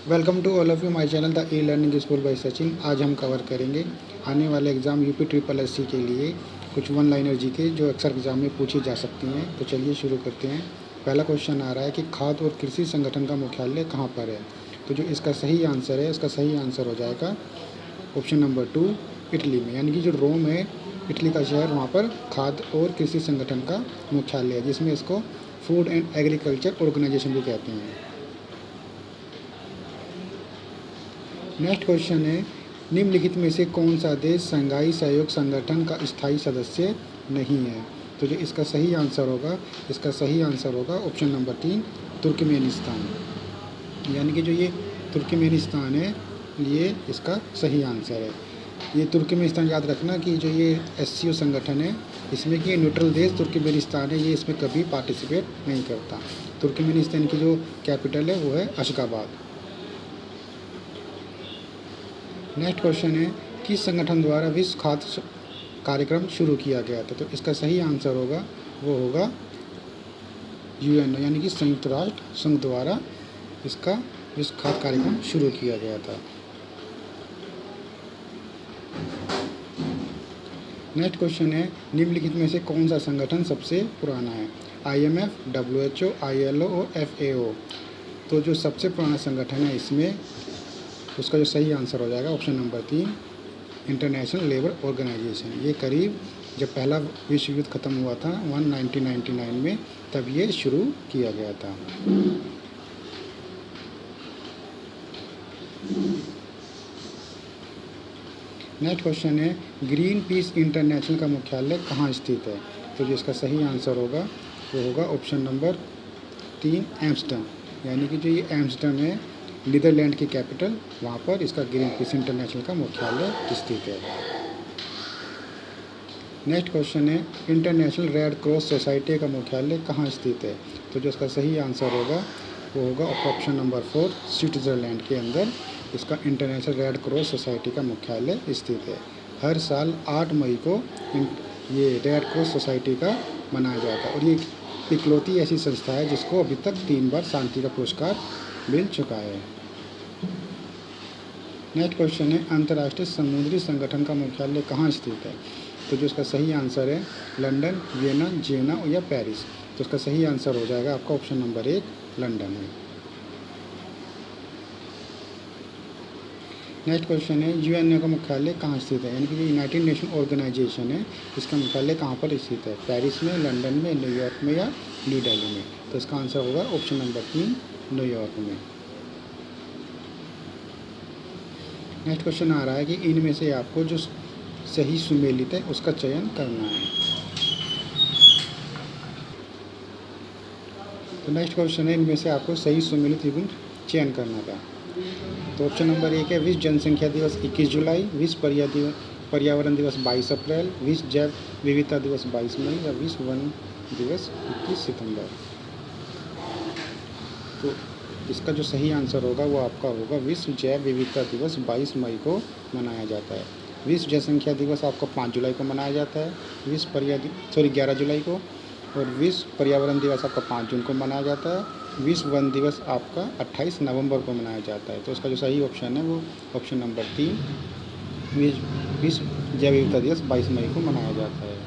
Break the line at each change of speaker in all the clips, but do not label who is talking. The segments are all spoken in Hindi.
Welcome to all of you my channel the e learning school by Sachin. आज हम कवर करेंगे आने वाले एग्ज़ाम यूपी ट्रिपल एससी के लिए कुछ वन लाइनर जीके जो अक्सर एग्ज़ाम में पूछी जा सकती हैं। तो चलिए शुरू करते हैं। पहला क्वेश्चन आ रहा है कि खाद्य और कृषि संगठन का मुख्यालय कहाँ पर है। तो जो इसका सही आंसर है, इसका सही आंसर हो जाएगा ऑप्शन नंबर 2, इटली में। यानी कि जो रोम है, इटली का शहर, वहाँ पर खाद्य और कृषि संगठन का मुख्यालय है, जिसमें इसको फूड एंड एग्रीकल्चर ऑर्गेनाइजेशन भी कहते हैं। नेक्स्ट क्वेश्चन है, निम्नलिखित में से कौन सा देश शंघाई सहयोग संगठन का स्थायी सदस्य नहीं है। तो जो इसका सही आंसर होगा, इसका सही आंसर होगा ऑप्शन नंबर 3, तुर्कमेनिस्तान। यानी कि जो ये तुर्कमेनिस्तान है, ये इसका सही आंसर है। ये तुर्कमेनिस्तान याद रखना कि जो ये एससीओ संगठन है, इसमें कि ये न्यूट्रल देश तुर्कमेनिस्तान है, ये इसमें कभी पार्टिसिपेट नहीं करता। तुर्कमेनिस्तान की जो कैपिटल है वो है अशगाबाद। नेक्स्ट क्वेश्चन है, किस संगठन द्वारा विश्व खाद्य कार्यक्रम शुरू किया गया था। तो इसका सही आंसर होगा, वो होगा यूएनओ, यानी कि संयुक्त राष्ट्र संघ द्वारा इसका विश्व खाद्य कार्यक्रम शुरू किया गया था। नेक्स्ट क्वेश्चन है, निम्नलिखित में से कौन सा संगठन सबसे पुराना है। IMF, WHO, ILO और FAO। तो जो सबसे पुराना संगठन है इसमें, उसका जो सही आंसर हो जाएगा option number 3, international labour organisation. ये करीब जब पहला विश्व युद्ध खत्म हुआ था 1999 में, तब ये शुरू किया गया था। नेक्स्ट क्वेश्चन है, ग्रीन पीस इंटरनेशनल का मुख्यालय कहाँ स्थित है। तो जो इसका सही आंसर होगा वो होगा ऑप्शन नंबर 3, एम्स्टर्डम। यानी कि जो ये एम्स्टर्डम है, नीदरलैंड की कैपिटल, वहाँ पर इसका ग्रीन पीस इंटरनेशनल का मुख्यालय स्थित है। नेक्स्ट क्वेश्चन है, इंटरनेशनल रेड क्रॉस सोसाइटी का मुख्यालय कहाँ स्थित है। तो जो इसका सही आंसर होगा वो होगा ऑप्शन नंबर 4, स्विट्ज़रलैंड के अंदर इसका इंटरनेशनल रेड क्रॉस सोसाइटी का मुख्यालय स्थित है। हर साल 8 मई को ये रेड क्रॉस सोसाइटी का मनाया जाता है और ये इकलौती ऐसी संस्था है जिसको अभी तक 3 बार शांति का पुरस्कार मिल चुका है। नेक्स्ट क्वेश्चन है, अंतर्राष्ट्रीय समुद्री संगठन का मुख्यालय कहाँ स्थित है। तो जो इसका सही आंसर है लंदन, वियना, जेना या पेरिस। तो इसका सही आंसर हो जाएगा आपका ऑप्शन नंबर 1, लंदन है। नेक्स्ट क्वेश्चन है, यूएनओ का मुख्यालय कहाँ स्थित है। यानी कि यूनाइटेड नेशन ऑर्गेनाइजेशन है, इसका मुख्यालय कहाँ पर स्थित है। पेरिस में, लंदन में, न्यूयॉर्क में या न्यू दिल्ली में। तो इसका आंसर होगा ऑप्शन नंबर 3, न्यूयॉर्क में। नेक्स्ट क्वेश्चन आ रहा है कि इनमें से आपको जो सही सुमेलित है उसका चयन करना है। तो नेक्स्ट क्वेश्चन है, इनमें से आपको सही सुमेलित युग्म चयन करना था। तो ऑप्शन नंबर 1 है, विश्व जनसंख्या दिवस 21 जुलाई, विश्व पर्यावरण दिवस 22 अप्रैल, विश्व जैव विविधता दिवस 22 मई या विश्व वन दिवस 21 सितंबर। तो इसका जो सही आंसर होगा वो आपका होगा विश्व जैव विविधता दिवस 22 मई को मनाया जाता है। विश्व जनसंख्या दिवस आपका 5 जुलाई को मनाया जाता है, 11 जुलाई को। और विश्व पर्यावरण दिवस आपका 5 जून को मनाया जाता है। विश्व वन दिवस आपका 28 नवंबर को मनाया जाता है। तो इसका जो सही ऑप्शन है वो ऑप्शन नंबर 3, विश्व जैव विविधता दिवस 22 मई को मनाया जाता है।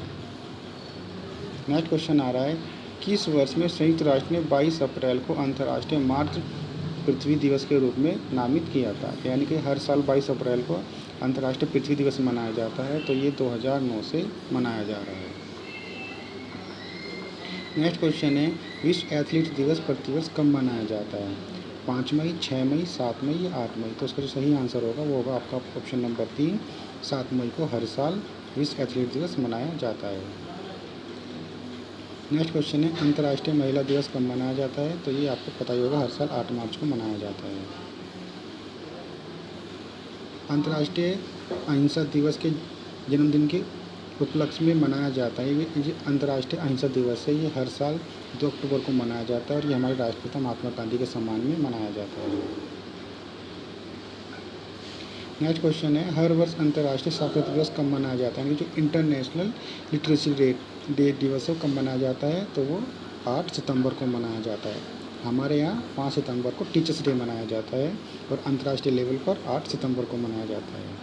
नेक्स्ट क्वेश्चन आ रहा है, किस वर्ष में संयुक्त राष्ट्र ने 22 अप्रैल को अंतर्राष्ट्रीय मातृ पृथ्वी दिवस के रूप में नामित किया था। यानी कि हर साल 22 अप्रैल को अंतर्राष्ट्रीय पृथ्वी दिवस मनाया जाता है, तो ये 2009 से मनाया जा रहा है। नेक्स्ट क्वेश्चन है, विश्व एथलीट दिवस प्रतिवर्ष कब मनाया जाता है। 5 मई, 6 मई, 7 मई या 8 मई। तो उसका जो सही आंसर होगा वो होगा आपका ऑप्शन नंबर 3, 7 मई को हर साल विश्व एथलीट दिवस मनाया जाता है। नेक्स्ट क्वेश्चन है, अंतर्राष्ट्रीय महिला दिवस कब मनाया जाता है। तो ये आपको पता ही होगा, हर साल 8 मार्च को मनाया जाता है। अंतर्राष्ट्रीय अहिंसा दिवस के जन्मदिन के उपलक्ष्य में मनाया जाता है। ये अंतर्राष्ट्रीय अहिंसा दिवस है, ये हर साल 2 अक्टूबर को मनाया जाता है और ये हमारे राष्ट्रपिता महात्मा गांधी के सम्मान में मनाया जाता है। नेक्स्ट क्वेश्चन है, हर वर्ष अंतर्राष्ट्रीय साक्षरता दिवस कब मनाया जाता है। जो इंटरनेशनल लिटरेसी डे दिवस है कब मनाया जाता है। तो वो 8 सितंबर को मनाया जाता है। हमारे यहाँ 5 सितंबर को टीचर्स डे मनाया जाता है और अंतर्राष्ट्रीय लेवल पर 8 सितंबर को मनाया जाता है।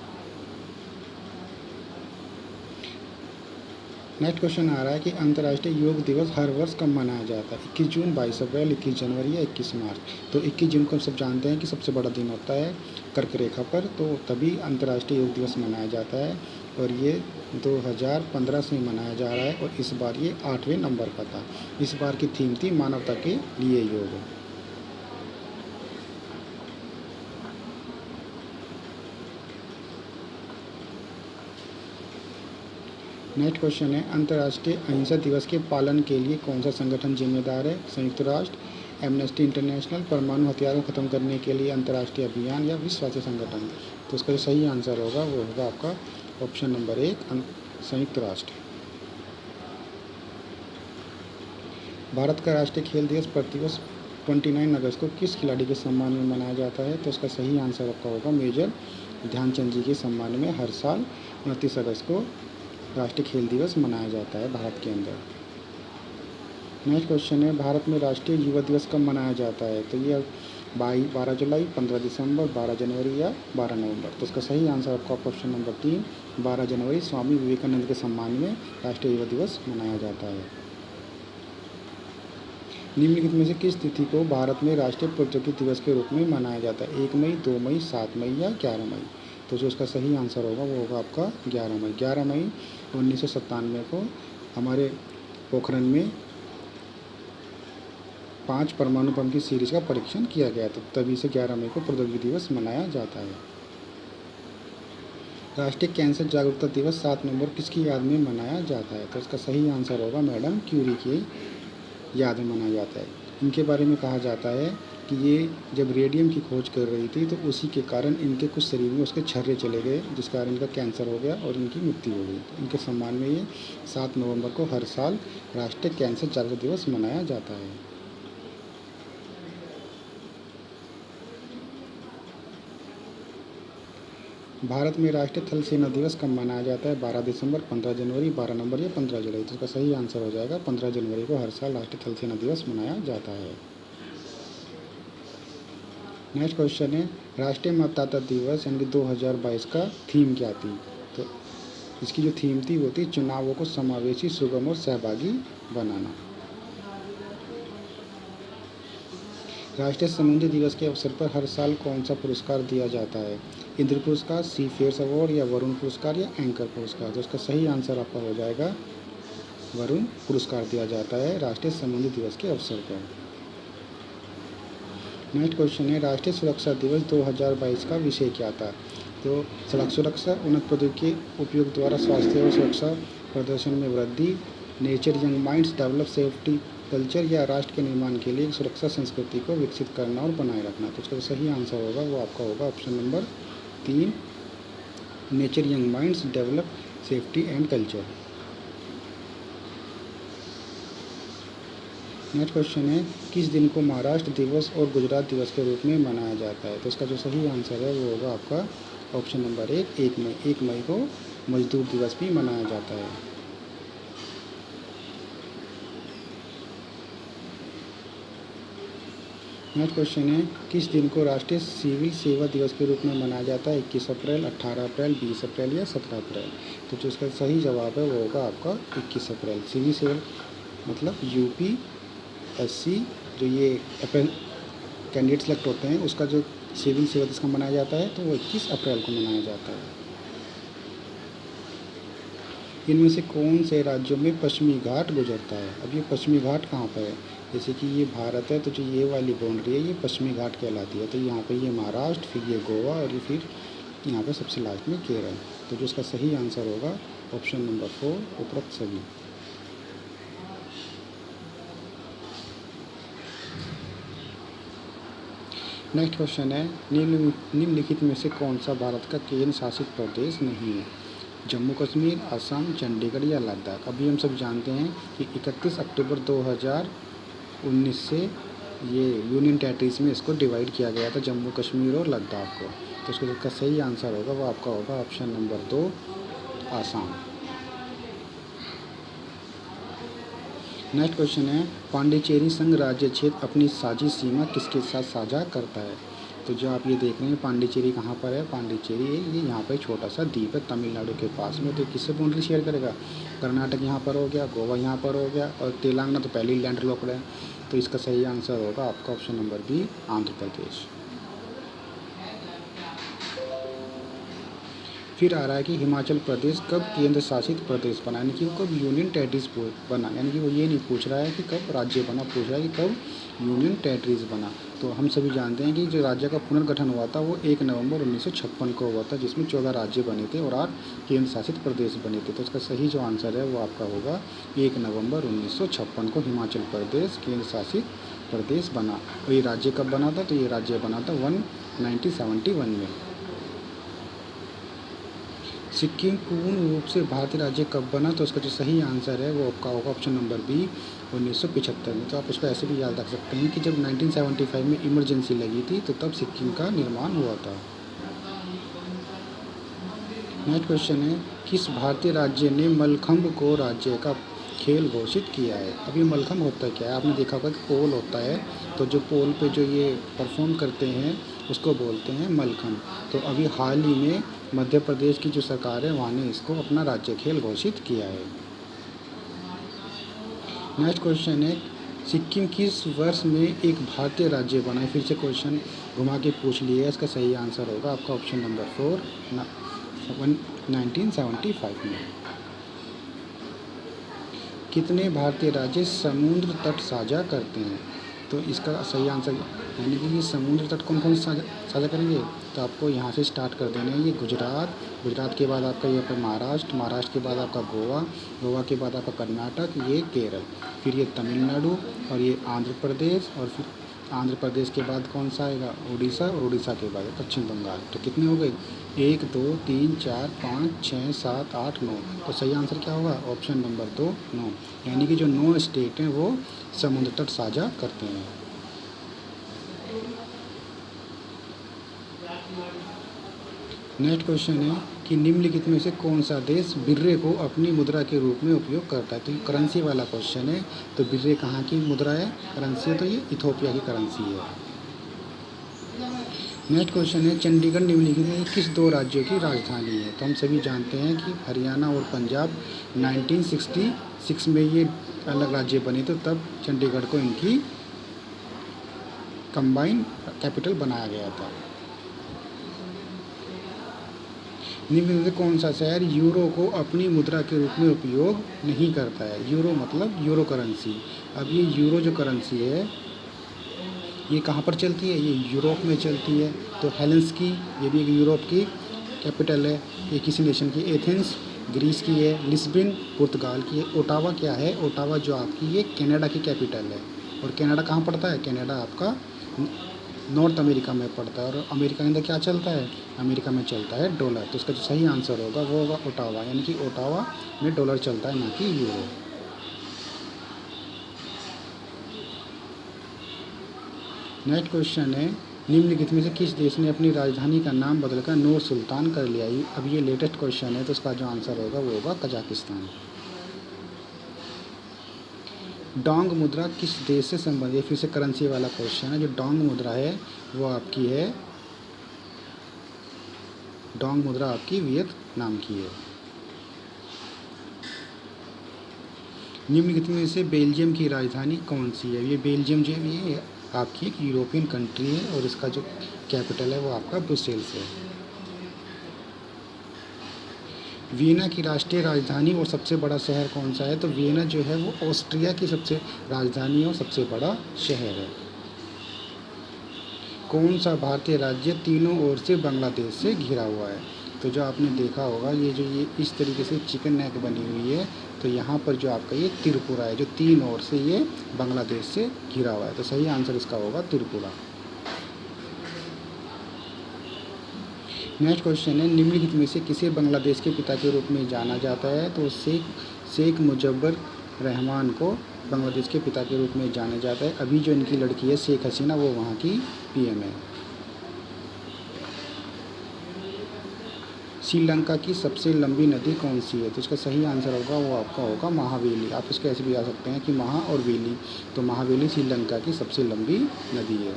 नेक्स्ट क्वेश्चन आ रहा है कि अंतर्राष्ट्रीय योग दिवस हर वर्ष कब मनाया जाता है? 21 जून, 22 अप्रैल, 21 जनवरी या 21 मार्च? तो 21 जून को सब जानते हैं कि सबसे बड़ा दिन होता है कर्क रेखा पर, तो तभी अंतर्राष्ट्रीय योग दिवस मनाया जाता है और ये 2015 से मनाया जा रहा है और इस बार ये 8वें नंबर का था। इस बार की थीम थी मानवता के लिए योग। नेक्स्ट क्वेश्चन है अंतर्राष्ट्रीय अहिंसा दिवस के पालन के लिए कौन सा संगठन जिम्मेदार है? संयुक्त राष्ट्र, एमनेस्टी इंटरनेशनल, परमाणु हथियारों को खत्म करने के लिए अंतर्राष्ट्रीय अभियान या विश्व स्वास्थ्य संगठन? तो इसका जो सही आंसर होगा वो होगा आपका ऑप्शन नंबर 1 संयुक्त राष्ट्र। भारत का राष्ट्रीय खेल दिवस प्रतिवर्ष 29 अगस्त को किस खिलाड़ी के सम्मान में मनाया जाता है? तो इसका सही आंसर आपका होगा मेजर ध्यानचंद जी के सम्मान में हर साल 29 अगस्त को राष्ट्रीय खेल दिवस मनाया जाता है भारत के अंदर। नेक्स्ट क्वेश्चन है भारत में राष्ट्रीय युवा दिवस कब मनाया जाता है? तो ये 12 जुलाई, 15 दिसंबर, 12 जनवरी या 12 नवंबर? तो इसका सही आंसर आपका ऑप्शन नंबर 3 12 जनवरी स्वामी विवेकानंद के सम्मान में राष्ट्रीय युवा दिवस मनाया जाता है। निम्नलिखित में से किस तिथि को भारत में राष्ट्रीय प्रौद्योगिकी दिवस के रूप में मनाया जाता है? 1 मई, 2 मई, 7 मई या 11 मई? तो जो इसका सही आंसर होगा वो होगा आपका 11 मई। 11 मई 1997 को हमारे पोखरण में 5 परमाणु बम की सीरीज का परीक्षण किया गया, तो तभी से 11 मई को प्रौद्योगिकी दिवस मनाया जाता है। राष्ट्रीय कैंसर जागरूकता दिवस 7 नवंबर किसकी याद में मनाया जाता है? तो इसका सही आंसर होगा मैडम क्यूरी की याद में मनाया जाता है। इनके बारे में कहा जाता है कि ये जब रेडियम की खोज कर रही थी तो उसी के कारण इनके कुछ शरीर में उसके छर्रे चले गए, जिस कारण इनका कैंसर हो गया और इनकी मृत्यु हो गई। इनके सम्मान में ये 7 नवंबर को हर साल राष्ट्रीय कैंसर जागरूकता दिवस मनाया जाता है। भारत में राष्ट्रीय थल सेना दिवस कब मनाया जाता है? 12 दिसंबर, 15 जनवरी, 12 नवंबर या 15 जुलाई? तो इसका सही आंसर हो जाएगा 15 जनवरी को हर साल राष्ट्रीय थल सेना दिवस मनाया जाता है। नेक्स्ट क्वेश्चन है राष्ट्रीय मतदाता दिवस यानी कि 2022 का थीम क्या थी? तो इसकी जो थीम थी वो थी चुनावों को समावेशी, सुगम और सहभागी बनाना। राष्ट्रीय समुद्री दिवस के अवसर पर हर साल कौन सा पुरस्कार दिया जाता है? इंद्र पुरस्कार, सी फेयर्स अवार्ड या वरुण पुरस्कार या एंकर पुरस्कार? तो इसका सही आंसर आपका हो जाएगा वरुण पुरस्कार दिया जाता है राष्ट्रीय समुद्री दिवस के अवसर पर। नेक्स्ट क्वेश्चन है राष्ट्रीय सुरक्षा दिवस 2022 का विषय क्या था? तो सड़क सुरक्षा, उन्नत प्रौद्योगिकी उपयोग द्वारा स्वास्थ्य और सुरक्षा प्रदर्शन में वृद्धि, nature young minds develop safety culture या राष्ट्र के निर्माण के लिए सुरक्षा संस्कृति को विकसित करना और बनाए रखना। तो उसका सही आंसर होगा वो आपका होगा option number 3 nature young minds develop safety and culture. Next question है किस दिन को महाराष्ट्र दिवस और गुजरात दिवस के रूप में मनाया जाता है? तो इसका जो सही आंसर है वो होगा आपका ऑप्शन नंबर 1 मई। 1 मई को मजदूर दिवस भी मनाया जाता है। नेक्स्ट क्वेश्चन है किस दिन को राष्ट्रीय सिविल सेवा दिवस के रूप में मनाया जाता है? 21 अप्रैल, 18 अप्रैल, 20 अप्रैल या 17 अप्रैल? तो जो इसका सही जवाब है वो होगा आपका 21 अप्रैल। सिविल सेवा मतलब UPSC जो ये अप्रैल कैंडिडेट सेलेक्ट होते हैं उसका जो सिविल सेवा दिवस का मनाया जाता है तो वो 21 अप्रैल को मनाया जाता है। इनमें से कौन से राज्यों में पश्चिमी घाट गुजरता है? अब ये पश्चिमी घाट कहाँ पर है? जैसे कि ये भारत है तो जो ये वाली बाउंड्री है ये पश्चिमी घाट कहलाती है। तो यहाँ पे ये महाराष्ट्र, फिर ये गोवा और ये फिर यहाँ पे सबसे लास्ट में केरल। तो जो इसका सही आंसर होगा ऑप्शन नंबर 4 उपरोक्त सभी। नेक्स्ट क्वेश्चन है निम्नलिखित में से कौन सा भारत का केंद्र शासित प्रदेश नहीं है? जम्मू कश्मीर, असम, चंडीगढ़ या लद्दाख? अभी हम सब जानते हैं कि 31 अक्टूबर 2019 से ये यूनियन टेरिटरीज में इसको डिवाइड किया गया था जम्मू कश्मीर और लद्दाख को। तो इसका जिसका सही आंसर होगा वो आपका होगा option number 2 Assam. Next question है, पांडिचेरी संघ राज्य क्षेत्र अपनी साझी सीमा किसके साथ साझा करता है? तो जो आप ये देख रहे हैं पांडिचेरी कहाँ पर है, पांडिचेरी ये यहाँ पर छोटा सा द्वीप है तमिलनाडु के पास में। तो किससे बाउंड्री शेयर करेगा? कर्नाटक यहाँ पर हो गया, गोवा यहाँ पर हो गया, और तेलंगाना तो पहले ही लैंड लॉक्ड है। तो इसका सही आंसर होगा आपका option number B, Andhra Pradesh. फिर आ रहा है कि हिमाचल प्रदेश कब केंद्र शासित प्रदेश बना, यानी कि वो कब यूनियन टेरिटरीज बना, यानी कि वो ये नहीं पूछ रहा है कि कब राज्य बना, पूछ रहा है कि कब यूनियन टेरिटरीज बना। तो हम सभी जानते हैं कि जो राज्य का पुनर्गठन हुआ था वो 1 नवंबर 1956 को हुआ था, जिसमें 14 राज्य बने थे और 8 केंद्र शासित प्रदेश बने थे। तो इसका सही जो आंसर है वो आपका होगा 1 नवंबर 1956 को हिमाचल प्रदेश केंद्र शासित प्रदेश बना। और ये राज्य कब बना था? तो ये राज्य बना था 1971 में। सिक्किम पूर्ण रूप से भारतीय राज्य कब बना? तो उसका जो सही आंसर है वो आपका होगा ऑप्शन नंबर बी, 1975 में। तो आप उसको ऐसे भी याद रख सकते हैं कि जब 1975 में इमरजेंसी लगी थी तो तब सिक्किम का निर्माण हुआ था। नेक्स्ट क्वेश्चन है, किस भारतीय राज्य ने मलखंभ को राज्य का खेल घोषित किया है? अभी मलखंभ होता है क्या है? आपने देखा होगा कि पोल होता है, तो जो पोल पे जो ये परफॉर्म करते हैं उसको बोलते हैं मलखंभ। तो अभी हाल ही में मध्य प्रदेश की जो सरकार है वहाँ ने इसको अपना राज्य खेल घोषित किया है। नेक्स्ट क्वेश्चन है, सिक्किम किस वर्ष में एक भारतीय राज्य बना है? फिर से क्वेश्चन घुमा के पूछ लिया, इसका सही आंसर होगा आपका ऑप्शन नंबर 4, 1975 में। कितने भारतीय राज्य समुद्र तट साझा करते हैं? तो इसका सही आंसर, यानी कि ये समुद्र तट कौन कौन साझा करेंगे? तो आपको यहाँ से स्टार्ट कर देना है। ये गुजरात, गुजरात के बाद आपका यहाँ पर महाराष्ट्र, महाराष्ट्र के बाद आपका गोवा, गोवा के बाद आपका कर्नाटक, ये केरल, फिर ये तमिलनाडु, और ये आंध्र प्रदेश, और फिर आंध्र प्रदेश के बाद कौन सा आएगा? उड़ीसा, और उड़ीसा के बाद पश्चिम बंगाल। तो कितने हो गए? 1 2 3 4 5 6 7 8 9। तो सही आंसर क्या होगा? Option number 2, 9। यानी कि जो 9 स्टेट हैं वो समुद्र तट साझा करते हैं। नेक्स्ट क्वेश्चन है कि निम्नलिखित में से कौन सा देश बिर्रे को अपनी मुद्रा के रूप में उपयोग करता है? तो ये करेंसी वाला क्वेश्चन है। तो बिर्रे कहाँ की मुद्रा है, करेंसी है? तो ये इथोपिया की करेंसी है। नेक्स्ट क्वेश्चन है, चंडीगढ़ निम्नलिखित में किस 2 राज्यों की राजधानी है? तो हम सभी जानते हैं कि हरियाणा और पंजाब 1966 में ये अलग राज्य बने थे, तब चंडीगढ़ को इनकी कंबाइन कैपिटल बनाया गया था। निम्न में से कौन सा शहर यूरो को अपनी मुद्रा के रूप में उपयोग नहीं करता है? यूरो मतलब यूरो करेंसी। अब ये यूरो जो करेंसी है ये कहाँ पर चलती है? ये यूरोप में चलती है। तो हेलेंस्की, ये भी एक यूरोप की कैपिटल है। ये किसी नेशन की? एथेंस ग्रीस की है, लिस्बन पुर्तगाल की है, ओटावा क्या है? ओटावा जो आपकी ये कनाडा की कैपिटल है। और कनाडा कहाँ पड़ता है? कनाडा आपका नॉर्थ अमेरिका में पड़ता है। और अमेरिका के अंदर क्या चलता है? अमेरिका में चलता है डॉलर। तो इसका जो सही आंसर होगा वो होगा ओटावा, यानी कि ओटावा में डॉलर चलता है, ना कि यूरो। नेक्स्ट क्वेश्चन है, निम्नलिखित में से किस देश ने अपनी राजधानी का नाम बदलकर नूर सुल्तान कर लिया? अब ये लेटेस्ट क्वेश्चन है, तो इसका जो आंसर होगा वो होगा कजाकिस्तान। डोंग मुद्रा किस देश से संबंधित है? फिर से करेंसी वाला क्वेश्चन है। जो डोंग मुद्रा है वो आपकी है, डोंग मुद्रा आपकी वियतनाम की है। निम्नलिखित में से बेल्जियम की राजधानी कौन सी है? ये बेल्जियम जो है ये आपकी एक यूरोपियन कंट्री है और इसका जो कैपिटल है वो आपका ब्रुसेल्स है। वियना की राष्ट्रीय राजधानी और सबसे बड़ा शहर कौन सा है? तो वियना जो है वो ऑस्ट्रिया की सबसे राजधानी और सबसे बड़ा शहर है। कौन सा भारतीय राज्य तीनों ओर से बांग्लादेश से घिरा हुआ है? तो जो आपने देखा होगा ये इस तरीके से चिकन नेक बनी हुई है, तो यहाँ पर जो आपका ये त्रिपुरा है जो 3 ओर से ये बांग्लादेश से घिरा हुआ है। तो सही आंसर इसका होगा त्रिपुरा। नेक्स्ट क्वेश्चन है, निम्नलिखित में से किसे बांग्लादेश के पिता के रूप में जाना जाता है? तो शेख मुजब्बर रहमान को बांग्लादेश के पिता के रूप में जाना जाता है। अभी जो इनकी लड़की है शेख हसीना वो वहाँ की पीएम है। श्रीलंका की सबसे लंबी नदी कौन सी है? तो इसका सही आंसर होगा वो आपका होगा महावेली। आप इसको ऐसे भी आ सकते हैं कि महा और वेली, तो महावेली श्रीलंका की सबसे लंबी नदी है।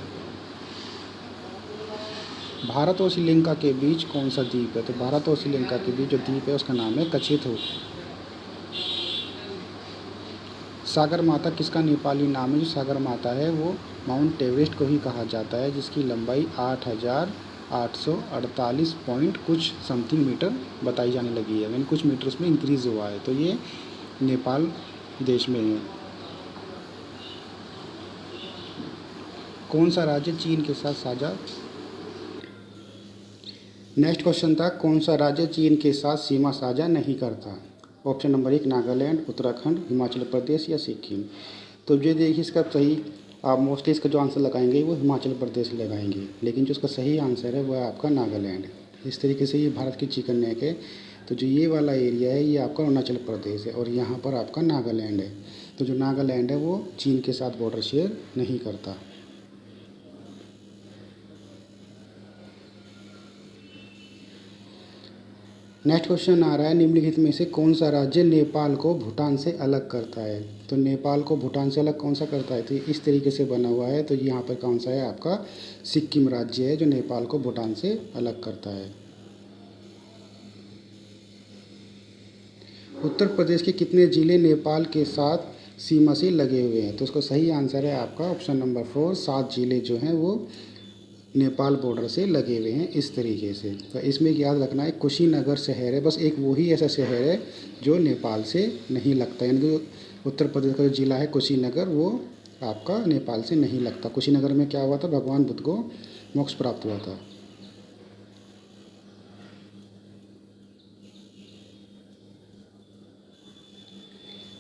भारत और श्रीलंका के बीच कौन सा द्वीप है? तो भारत और श्रीलंका के बीच जो द्वीप है उसका नाम है कछेथू। सागर माता किसका नेपाली नाम है? जो सागर माता है वो माउंट एवरेस्ट को ही कहा जाता है, जिसकी लंबाई 8,848 पॉइंट कुछ समथिंग मीटर बताई जाने लगी है, यानी कुछ मीटर उसमें इंक्रीज हुआ है। तो ये नेपाल देश में है। कौन सा राज्य चीन के साथ साझा नेक्स्ट क्वेश्चन था, कौन सा राज्य चीन के साथ सीमा साझा नहीं करता? ऑप्शन नंबर 1 नागालैंड, उत्तराखंड, हिमाचल प्रदेश या सिक्किम। तो ये देखिए इसका सही, आप मोस्टली इसका जो आंसर लगाएंगे वो हिमाचल प्रदेश लगाएंगे, लेकिन जो इसका सही आंसर है वो है आपका नागालैंड। इस तरीके से ये भारत की चिकन नेक है। तो जो ये वाला एरिया है ये आपका अरुणाचल प्रदेश है और यहाँ पर आपका नागालैंड है। तो जो नागालैंड है वो चीन के साथ बॉर्डर शेयर नहीं करता। नेक्स्ट क्वेश्चन आ रहा है, निम्नलिखित में से कौन सा राज्य नेपाल को भूटान से अलग करता है? तो नेपाल को भूटान से अलग कौन सा करता है? तो इस तरीके से बना हुआ है। तो यहाँ पर कौन सा है आपका सिक्किम राज्य है जो नेपाल को भूटान से अलग करता है। उत्तर प्रदेश के कितने ज़िले नेपाल के साथ सीमा से लगे हुए हैं? तो उसका सही आंसर है आपका ऑप्शन नंबर 4, 7 ज़िले जो हैं वो नेपाल बॉर्डर से लगे हुए हैं इस तरीके से। तो इसमें याद रखना है कुशीनगर शहर है, बस एक वही ऐसा शहर है जो नेपाल से नहीं लगता, यानी कि उत्तर प्रदेश का जो ज़िला है कुशीनगर वो आपका नेपाल से नहीं लगता। कुशीनगर में क्या हुआ था, भगवान बुद्ध को मोक्ष प्राप्त हुआ था।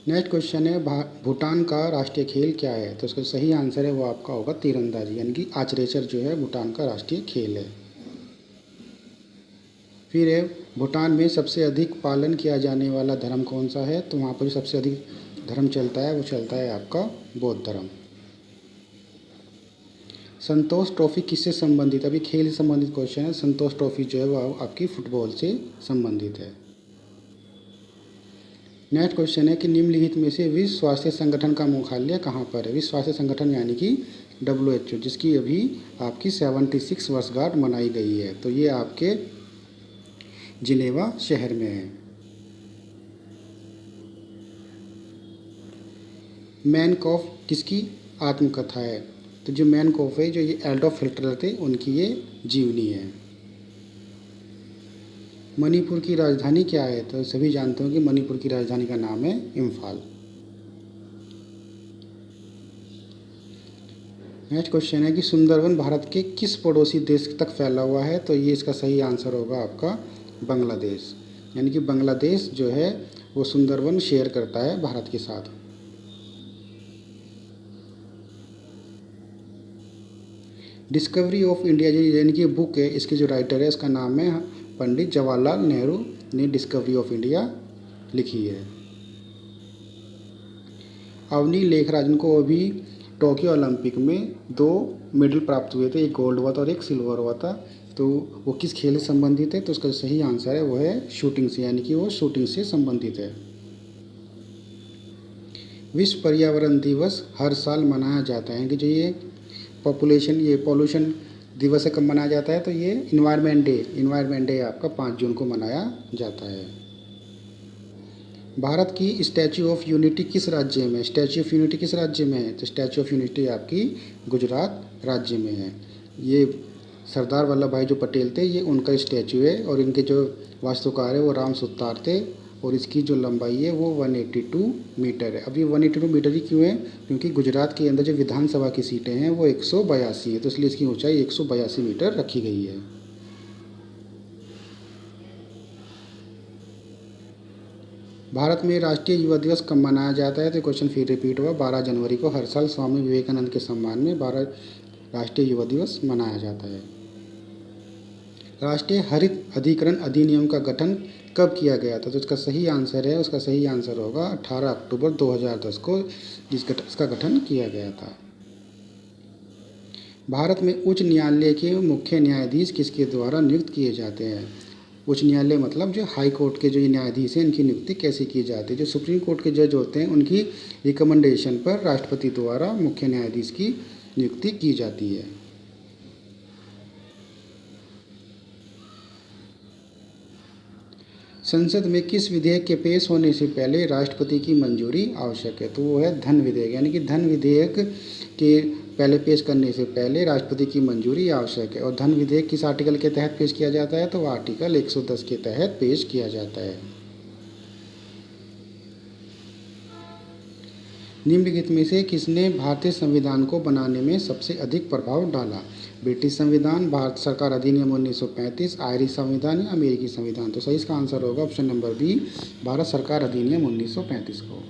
नेक्स्ट क्वेश्चन है, भूटान का राष्ट्रीय खेल क्या है? तो इसका सही आंसर है वो आपका होगा तीरंदाजी, यानी कि आर्चरेचर जो है भूटान का राष्ट्रीय खेल है। फिर है, भूटान में सबसे अधिक पालन किया जाने वाला धर्म कौन सा है? तो वहाँ पर जो सबसे अधिक धर्म चलता है वो चलता है आपका बौद्ध धर्म। संतोष ट्रॉफी किससे संबंधित? अभी खेल से संबंधित क्वेश्चन है। संतोष ट्रॉफी जो है वो आपकी फुटबॉल से संबंधित है। नेक्स्ट क्वेश्चन है कि निम्नलिखित में से विश्व स्वास्थ्य संगठन का मुख्यालय कहाँ पर है? विश्व स्वास्थ्य संगठन यानी कि WHO, जिसकी अभी आपकी 76 वर्षगांठ मनाई गई है। तो ये आपके जिनेवा शहर में है। मैनकॉफ किसकी आत्मकथा है? तो जो मैनकॉफ है जो ये एडोल्फ हिटलर थे उनकी ये जीवनी है। मणिपुर की राजधानी क्या है? तो सभी जानते हो कि मणिपुर की राजधानी का नाम है इम्फाल। नेक्स्ट क्वेश्चन है कि सुंदरवन भारत के किस पड़ोसी देश तक फैला हुआ है? तो ये इसका सही आंसर होगा आपका बांग्लादेश, यानी कि बांग्लादेश जो है वो सुंदरवन शेयर करता है भारत के साथ। डिस्कवरी ऑफ इंडिया यानी कि बुक है, इसके जो राइटर है इसका नाम है पंडित जवाहरलाल नेहरू ने डिस्कवरी ऑफ इंडिया लिखी है। अवनी लेखराजन को अभी टोक्यो ओलंपिक में 2 मेडल प्राप्त हुए थे, एक गोल्ड हुआ था और एक सिल्वर हुआ था। तो वो किस खेल से संबंधित है? तो उसका सही आंसर है वो है शूटिंग से, यानी कि वो शूटिंग से संबंधित है। विश्व पर्यावरण दिवस हर साल मनाया जाता है कि जो ये पॉल्यूशन दिवस है कब मनाया जाता है? तो ये इन्वायरमेंट डे आपका 5 जून को मनाया जाता है। भारत की स्टैच्यू ऑफ यूनिटी किस राज्य में? स्टैच्यू ऑफ यूनिटी किस राज्य में है? तो स्टैच्यू ऑफ यूनिटी आपकी गुजरात राज्य में है। ये सरदार वल्लभ भाई जो पटेल थे ये उनका स्टैच्यू है और इनके जो वास्तुकार है वो राम सुतार थे और इसकी जो लंबाई है वो 182 मीटर है। अब ये 182 मीटर ही क्यों है? क्योंकि गुजरात के अंदर जो विधानसभा की सीटें हैं वो 182 है, तो इसलिए इसकी ऊंचाई 182 मीटर रखी गई है। भारत में राष्ट्रीय युवा दिवस कब मनाया जाता है? तो क्वेश्चन फिर रिपीट हुआ, 12 जनवरी को हर साल स्वामी विवेकानंद के सम्मान में 12 राष्ट्रीय युवा दिवस मनाया जाता है। राष्ट्रीय हरित अधिकरण अधिनियम का गठन कब किया गया था? तो इसका सही आंसर है, उसका सही आंसर होगा 18 अक्टूबर 2010 को इसका गठन किया गया था। भारत में उच्च न्यायालय के मुख्य न्यायाधीश किसके द्वारा नियुक्त किए जाते हैं? उच्च न्यायालय मतलब जो हाई कोर्ट के जो न्यायाधीश हैं इनकी नियुक्ति कैसे की जाती है। जो सुप्रीम कोर्ट के जज होते हैं उनकी रिकमेंडेशन पर राष्ट्रपति द्वारा मुख्य न्यायाधीश की नियुक्ति की जाती है। संसद में किस विधेयक के पेश होने से पहले राष्ट्रपति की मंजूरी आवश्यक है? तो वो है धन विधेयक, यानी कि धन विधेयक के पहले पेश करने से पहले राष्ट्रपति की मंजूरी आवश्यक है। और धन विधेयक किस आर्टिकल के तहत पेश किया जाता है? तो आर्टिकल 110 के तहत पेश किया जाता है। निम्नलिखित में से किसने भारतीय संविधान को बनाने में सबसे अधिक प्रभाव डाला? ब्रिटिश संविधान, भारत सरकार अधिनियम 1935, आयरिश संविधान या अमेरिकी संविधान? तो सही इसका आंसर होगा ऑप्शन नंबर बी, भारत सरकार अधिनियम 1935 को।